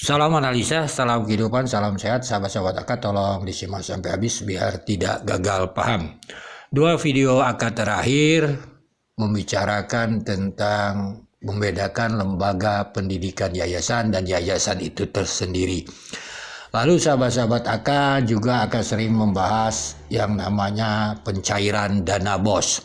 Salam analisa, salam kehidupan, salam sehat, sahabat-sahabat AK, tolong disimak sampai habis biar tidak gagal paham. Dua video AK terakhir membicarakan tentang membedakan lembaga pendidikan yayasan dan yayasan itu tersendiri. Lalu sahabat-sahabat AK juga akan sering membahas yang namanya pencairan dana BOS.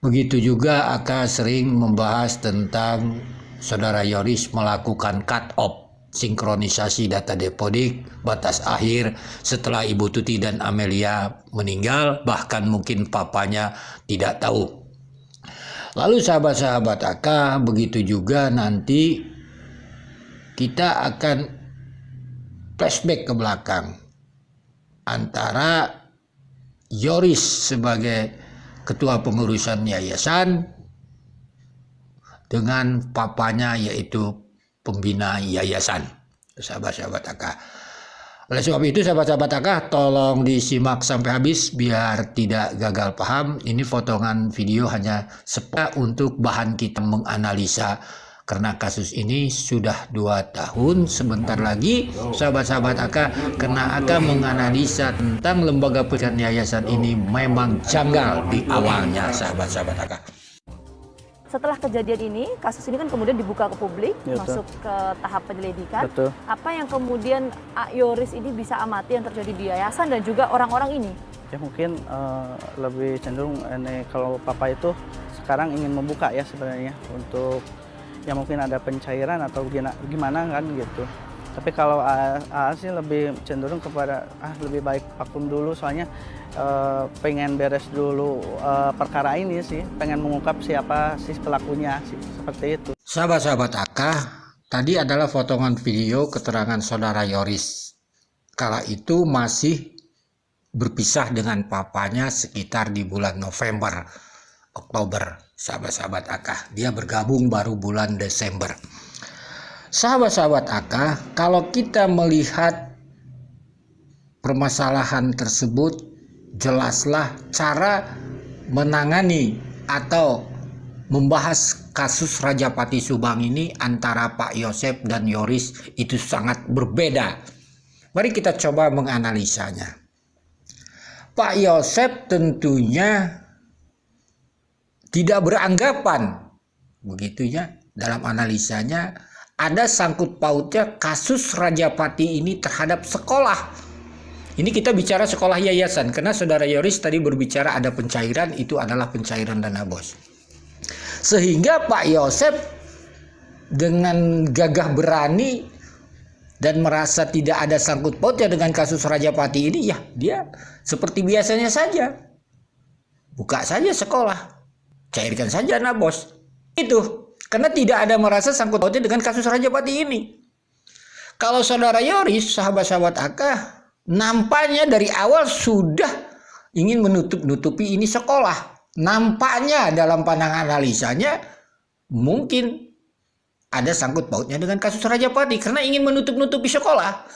Begitu juga AK sering membahas tentang Saudara Yoris melakukan cut-off sinkronisasi data depodik batas akhir setelah Ibu Tuti dan Amelia meninggal, bahkan mungkin papanya tidak tahu. Lalu sahabat-sahabat AK, begitu juga nanti kita akan flashback ke belakang antara Yoris sebagai ketua pengurusan yayasan dengan papanya yaitu pembina yayasan, sahabat-sahabat AK. Oleh sebab itu sahabat-sahabat AK, tolong disimak sampai habis biar tidak gagal paham. Ini potongan video hanya untuk bahan kita menganalisa, karena kasus ini sudah 2 tahun sebentar lagi sahabat-sahabat AK, karena AK menganalisa tentang lembaga pendidikan yayasan ini memang janggal di awalnya sahabat-sahabat AK. Setelah kejadian ini, kasus ini kan kemudian dibuka ke publik, ya, masuk ke tahap penyelidikan. Betul. Apa yang kemudian Yoris ini bisa amati yang terjadi di yayasan dan juga orang-orang ini? Ya mungkin lebih cenderung ini kalau papa itu sekarang ingin membuka ya sebenarnya untuk ya mungkin ada pencairan atau gimana kan gitu. Tapi kalau AA sih lebih cenderung kepada lebih baik vakum dulu, soalnya pengen beres dulu perkara ini sih, pengen mengungkap siapa sih pelakunya sih, seperti itu. Sahabat-sahabat AK, tadi adalah potongan video keterangan saudara Yoris. Kala itu masih berpisah dengan papanya sekitar di bulan November, Oktober, sahabat-sahabat AK. Dia bergabung baru bulan Desember. Sahabat-sahabat AK, kalau kita melihat permasalahan tersebut, jelaslah cara menangani atau membahas kasus Rajapati Subang ini antara Pak Yosep dan Yoris itu sangat berbeda. Mari kita coba menganalisanya. Pak Yosep tentunya tidak beranggapan, begitunya dalam analisanya, ada sangkut pautnya kasus Rajapati ini terhadap sekolah. Ini kita bicara sekolah yayasan, karena saudara Yoris tadi berbicara ada pencairan, itu adalah pencairan dana BOS. Sehingga Pak Yosep dengan gagah berani dan merasa tidak ada sangkut pautnya dengan kasus Rajapati ini, ya dia seperti biasanya saja. Buka saja sekolah, cairkan saja dana BOS. Itu. Karena tidak ada merasa sangkut pautnya dengan kasus Rajapati ini. Kalau saudara Yoris, sahabat-sahabat AK, nampaknya dari awal sudah ingin menutup-nutupi ini sekolah. Nampaknya dalam pandangan analisanya mungkin ada sangkut pautnya dengan kasus Rajapati karena ingin menutup-nutupi sekolah.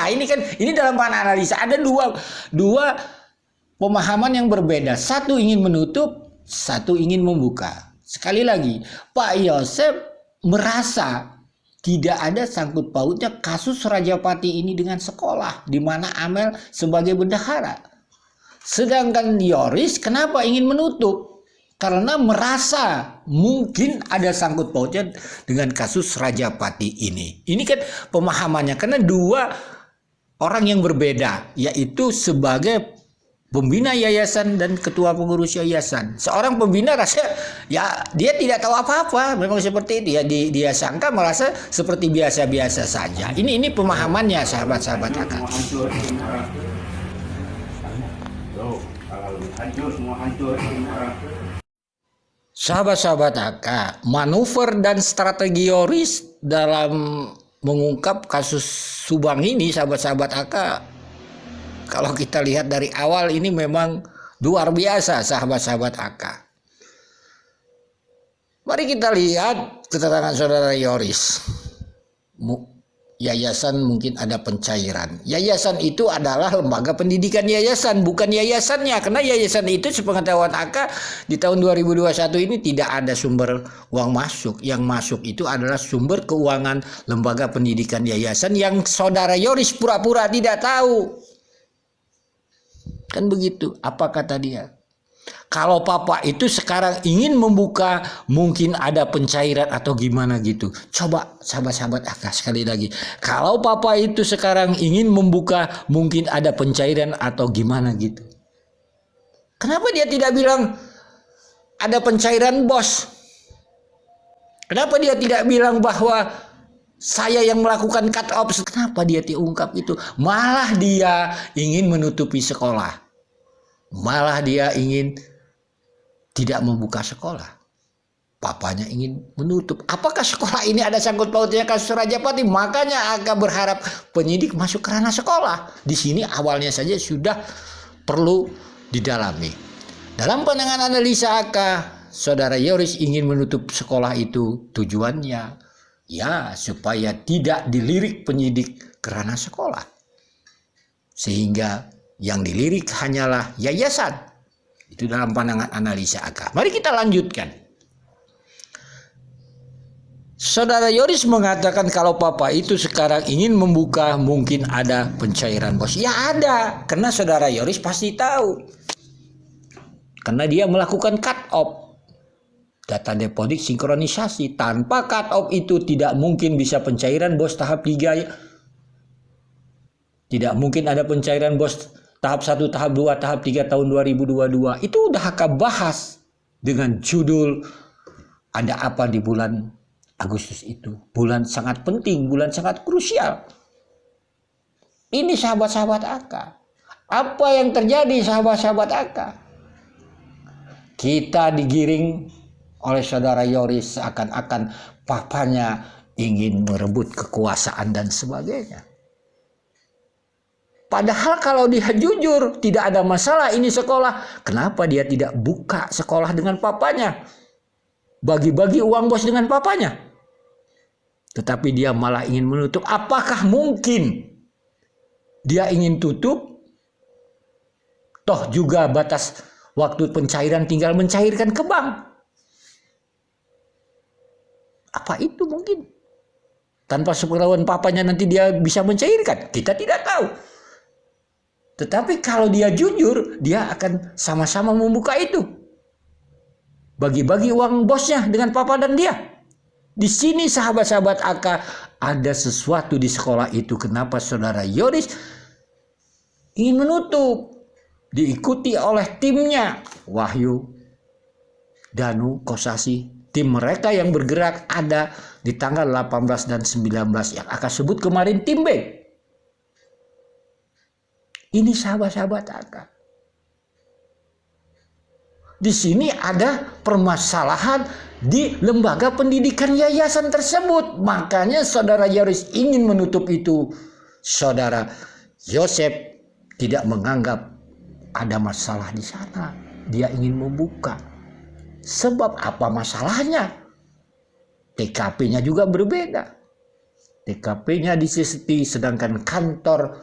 Ini dalam pandangan analisa ada dua pemahaman yang berbeda. Satu ingin menutup, satu ingin membuka. Sekali lagi, Pak Yosep merasa tidak ada sangkut pautnya kasus Rajapati ini dengan sekolah, di mana Amel sebagai bendahara. Sedangkan Yoris kenapa ingin menutup? Karena merasa mungkin ada sangkut pautnya dengan kasus Rajapati ini. Ini kan pemahamannya, karena dua orang yang berbeda, yaitu sebagai pembina yayasan dan ketua pengurus yayasan. Seorang pembina rasa ya dia tidak tahu apa-apa, memang seperti itu ya, dia sangka merasa seperti biasa-biasa saja. Ini pemahamannya sahabat-sahabat AK. Sahabat-sahabat AK, manuver dan strategi Yoris dalam mengungkap kasus Subang ini, sahabat-sahabat AK, kalau kita lihat dari awal ini memang luar biasa sahabat-sahabat AK. Mari kita lihat keterangan saudara Yoris. yayasan mungkin ada pencairan. Yayasan itu adalah lembaga pendidikan yayasan, bukan yayasannya. Karena yayasan itu sepengetahuan Aka di tahun 2021 ini tidak ada sumber uang masuk. Yang masuk itu adalah sumber keuangan lembaga pendidikan yayasan yang saudara Yoris pura-pura tidak tahu. Kan begitu. Apa kata dia? Kalau papa itu sekarang ingin membuka, mungkin ada pencairan atau gimana gitu. Coba sahabat-sahabat Aka sekali lagi. Kalau papa itu sekarang ingin membuka, mungkin ada pencairan atau gimana gitu. Kenapa dia tidak bilang ada pencairan bos? Kenapa dia tidak bilang bahwa saya yang melakukan cut off? Kenapa dia diungkap itu? Malah dia ingin menutupi sekolah. Malah dia ingin tidak membuka sekolah. Papanya ingin menutup. Apakah sekolah ini ada sangkut pautnya kasus Rajapati? Makanya Aka berharap penyidik masuk ke ranah sekolah. Di sini awalnya saja sudah perlu didalami. Dalam pandangan analisa Aka, saudara Yoris ingin menutup sekolah itu tujuannya ya supaya tidak dilirik penyidik ke ranah sekolah. Sehingga yang dilirik hanyalah yayasan. Itu dalam pandangan analisa Aka. Mari kita lanjutkan. Saudara Yoris mengatakan kalau papa itu sekarang ingin membuka, mungkin ada pencairan bos. Ya ada, karena saudara Yoris pasti tahu. Karena dia melakukan cut off. Data deposit sinkronisasi. Tanpa cut off itu tidak mungkin bisa pencairan bos tahap 3. Tidak mungkin ada pencairan bos tahap 1, tahap 2, tahap 3 tahun 2022. Itu udah Aka bahas dengan judul ada apa di bulan Agustus itu. Bulan sangat penting, bulan sangat krusial. Ini sahabat-sahabat Aka. Apa yang terjadi sahabat-sahabat Aka? Kita digiring oleh saudara Yoris seakan-akan papanya ingin merebut kekuasaan dan sebagainya. Padahal kalau dia jujur, tidak ada masalah ini sekolah. Kenapa dia tidak buka sekolah dengan papanya? Bagi-bagi uang bos dengan papanya. Tetapi dia malah ingin menutup. Apakah mungkin dia ingin tutup? Toh juga batas waktu pencairan tinggal mencairkan ke bank. Apa itu mungkin? Tanpa sepengetahuan papanya nanti dia bisa mencairkan? Kita tidak tahu. Tetapi kalau dia jujur, dia akan sama-sama membuka itu. Bagi-bagi uang bosnya dengan papa dan dia. Di sini sahabat-sahabat Aka ada sesuatu di sekolah itu. Kenapa saudara Yoris ingin menutup? Diikuti oleh timnya. Wahyu, Danu, Kosasi. Tim mereka yang bergerak ada di tanggal 18 dan 19 yang Aka sebut kemarin tim B. Ini sahabat-sahabat Aka. Di sini ada permasalahan di lembaga pendidikan yayasan tersebut. Makanya saudara Yoris ingin menutup itu. Saudara Yosef tidak menganggap ada masalah di sana. Dia ingin membuka. Sebab apa masalahnya? TKP-nya juga berbeda. TKP-nya di Sesti, sedangkan kantor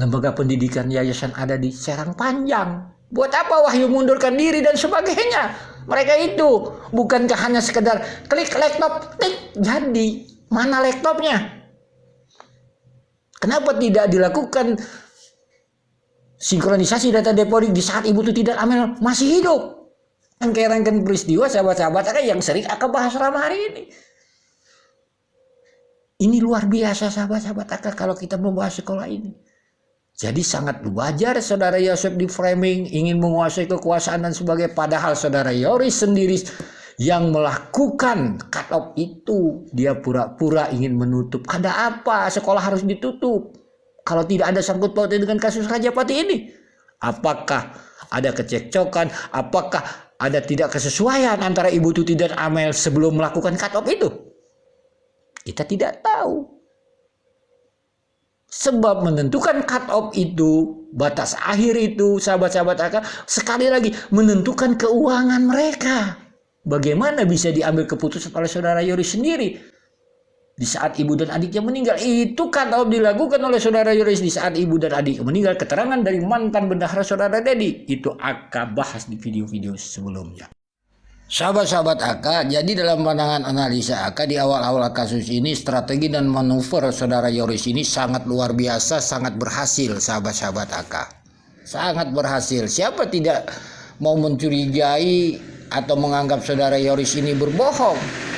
lembaga pendidikan yayasan ada di Serang Panjang. Buat apa Wahyu mundurkan diri dan sebagainya? Mereka itu bukankah hanya sekedar klik laptop, klik jadi. Mana laptopnya? Kenapa tidak dilakukan sinkronisasi data deposit di saat Ibu Tuti dan Amel masih hidup? Rangkaian peristiwa sahabat-sahabat yang sering Aka bahas selama hari ini. Ini luar biasa sahabat-sahabat Aka kalau kita membahas sekolah ini. Jadi sangat wajar saudara Yosef di framing ingin menguasai kekuasaan dan sebagainya. Padahal saudara Yoris sendiri yang melakukan cut off itu. Dia pura-pura ingin menutup. Ada apa? Sekolah harus ditutup. Kalau tidak ada sangkut pautnya dengan kasus Rajapati ini. Apakah ada kecekcokan? Apakah ada tidak kesesuaian antara Ibu Tuti dan Amel sebelum melakukan cut off itu? Kita tidak tahu. Sebab menentukan cut off itu, batas akhir itu, sahabat-sahabat Aka, sekali lagi menentukan keuangan mereka. Bagaimana bisa diambil keputusan oleh saudara Yoris sendiri? di saat ibu dan adiknya meninggal. Itu kata dilakukan oleh saudara Yoris di saat ibu dan adik meninggal. Keterangan dari mantan bendahara saudara Dedi. Itu Aka bahas di video-video sebelumnya. Sahabat-sahabat Aka, jadi dalam pandangan analisa Aka di awal-awal kasus ini, strategi dan manuver saudara Yoris ini sangat luar biasa, sangat berhasil sahabat-sahabat Aka. Sangat berhasil. Siapa tidak mau mencurigai atau menganggap saudara Yoris ini berbohong?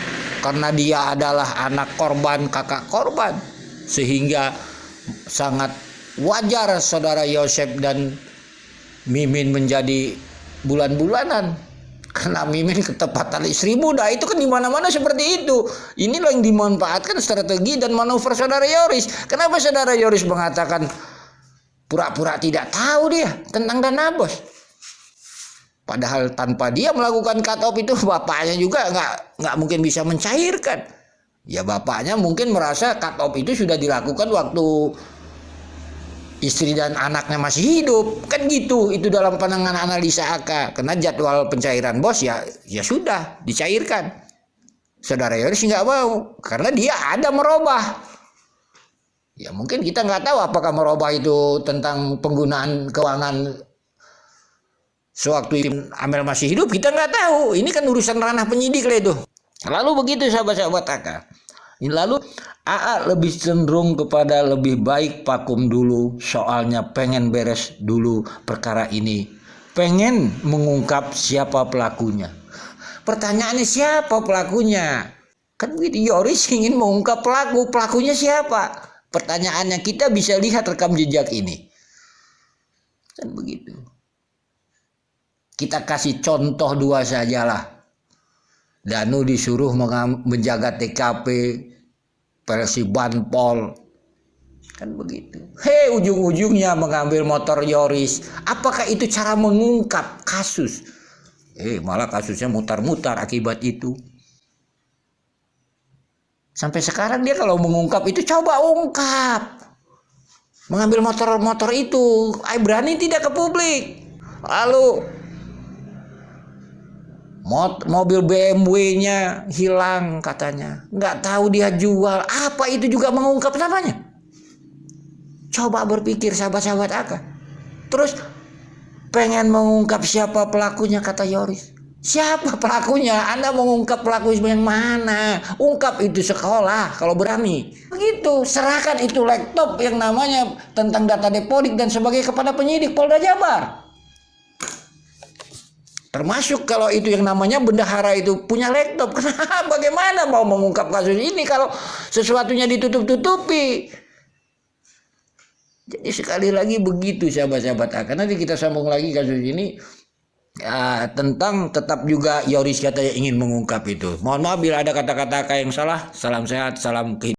Karena dia adalah anak korban, kakak korban. Sehingga sangat wajar saudara Yosep dan Mimin menjadi bulan-bulanan. Karena Mimin ketepatan istri muda. Itu kan dimana-mana seperti itu. Inilah yang dimanfaatkan strategi dan manuver saudara Yoris. Kenapa saudara Yoris mengatakan pura-pura tidak tahu dia tentang dana bos? Padahal tanpa dia melakukan cut off itu bapaknya juga nggak mungkin bisa mencairkan. Ya bapaknya mungkin merasa cut off itu sudah dilakukan waktu istri dan anaknya masih hidup. Kan gitu, itu dalam pandangan analisa Aka. Karena jadwal pencairan bos ya sudah dicairkan. Saudara Yoris nggak mau karena dia ada merubah. Ya mungkin kita nggak tahu apakah merubah itu tentang penggunaan keuangan sewaktu Amel masih hidup, kita nggak tahu. Ini kan urusan ranah penyidik lah itu. Lalu begitu sahabat-sahabat Aka. Lalu AA lebih cenderung kepada lebih baik vakum dulu. Soalnya pengen beres dulu perkara ini. Pengen mengungkap siapa pelakunya. Pertanyaannya siapa pelakunya? Kan begitu, Yoris ingin mengungkap pelaku. Pelakunya siapa? Pertanyaannya kita bisa lihat rekam jejak ini. Kan begitu. Kita kasih contoh dua sajalah. Danu disuruh menjaga TKP, versi Banpol. Kan begitu. Hei, ujung-ujungnya mengambil motor Yoris. Apakah itu cara mengungkap kasus? Malah kasusnya mutar-mutar akibat itu. Sampai sekarang dia kalau mengungkap itu coba ungkap. Mengambil motor-motor itu. Berani tidak ke publik. Lalu mobil BMW-nya hilang katanya. Nggak tahu dia jual. Apa itu juga mengungkap namanya? Coba berpikir sahabat-sahabat Aka. Terus pengen mengungkap siapa pelakunya kata Yoris. Siapa pelakunya? Anda mengungkap pelaku yang mana? Ungkap itu sekolah kalau berani. Begitu, serahkan itu laptop yang namanya tentang data depodik dan sebagainya kepada penyidik Polda Jabar. Termasuk kalau itu yang namanya bendahara itu punya laptop. Kenapa? Bagaimana mau mengungkap kasus ini kalau sesuatunya ditutup-tutupi? Jadi sekali lagi begitu sahabat-sahabat Aka. Nanti kita sambung lagi kasus ini. Tentang tetap juga Yoris katanya ingin mengungkap itu. Mohon maaf bila ada kata-kata Aka yang salah. Salam sehat, salam kehidupan.